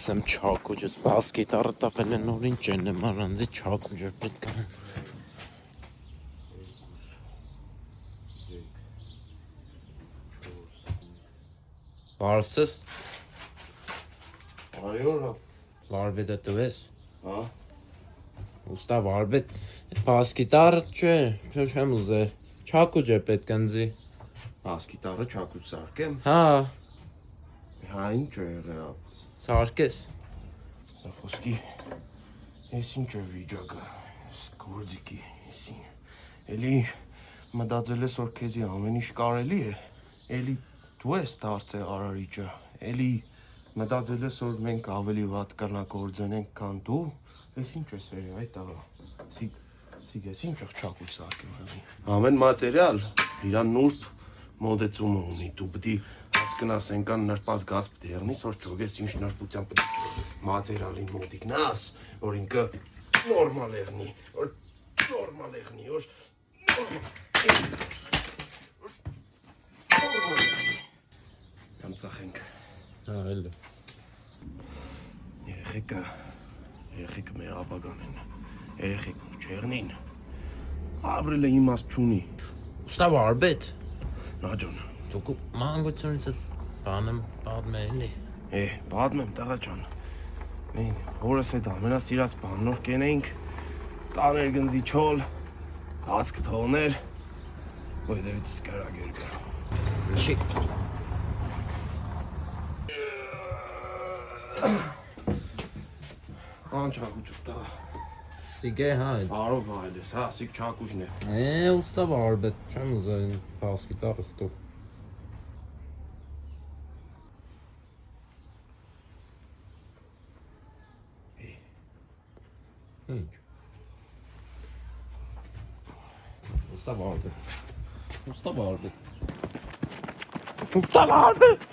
Ակսեմ չակուջս, բաս գիտարը տապել են նորին չեն եմ արանձի չակուջը պետք է Բարսս Այո, վարվետը տվես հա ուստա վարվետ բաս գիտարը չէ չեմ ուզե չակուջը պետք ընձի Բաս գիտարը չակուջ սարքեմ Հա Հա ինչ է եղել Սարկես Խոսքի Ես ինչ է վիճակը Գործիկի Էլի մտածել ես որ քեզի ամեն ինչ կարելի է Էլի դու ես դարձել արարիչը Էլի մտածել ես որ մենք ավելի վատ կրնագործենք քան դու Ես ինչ ես եղել այդ աղա Սիկ ես ինչ չակուջ սարքեմ Ամեն մատերիալ իրան նուրբ մոդեցումը ունի դու պիտի Հասկնաս ենքան նրպած գազ պիտի եղնիս, որ չոգես ինչ նրպության պիտի մատերիալին մոտիկ նաս, որ ինքը նորմալ եղնի, որ նորմալ եղնի, որ նորմալ եղնի Կամ ծախենք Հա էլ Երեխեքը մեր ապագան են, երեխեք որ չեղնին, ապրելը իմաստ չունի Ուստա վարվետ Նա ջան Դուք մանգությունից բանեմ պատմել էլի պատմեմ տղա ջան Մենք հորս հետ ամենասիրած բանն որ կենեինք տաներ գնձի չոլ հացք թողներ ոյդևիցս կարագեր կա Չի Ան չակուջը տղա Սիգե հա Բարով վայլ ես հա սիկ չակուջն է ուստա վարվետ չեմ ուզե բաս գիտարը ստու Ինչ Ուստա վարվետ Ուստա վարվետ Ուստա վարվետ